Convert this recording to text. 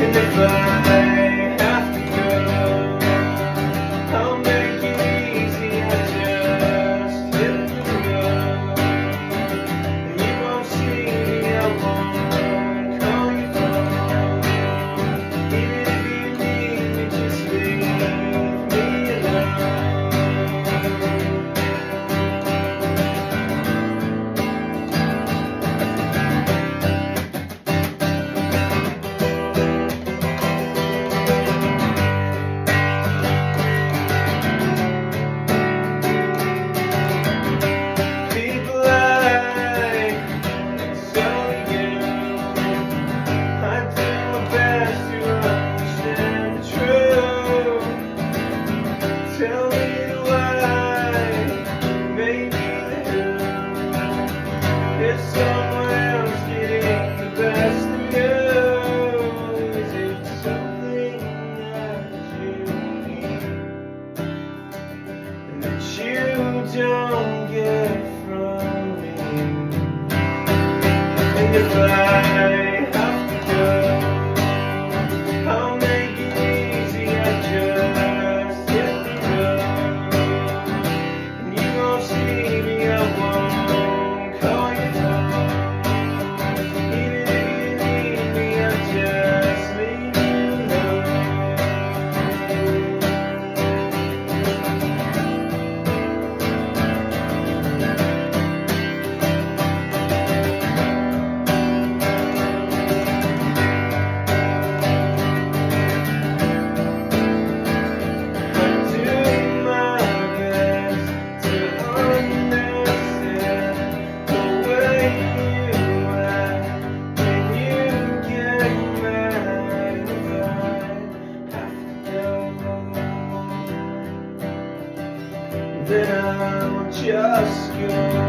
And if I have to go, I'll make it easy. I just hit the road, and you won't see me. I won't call your phone. Even if you need me, just leave me alone. Tell me why, maybe who, if someone else getting the best of you, is it something that you need and that you don't get from me? And if I have to go, I'll make it easy. I just hit the road, and you won't see me. I won't call your phone. Even if you need me, I'll just leave you alone. Then I will just go.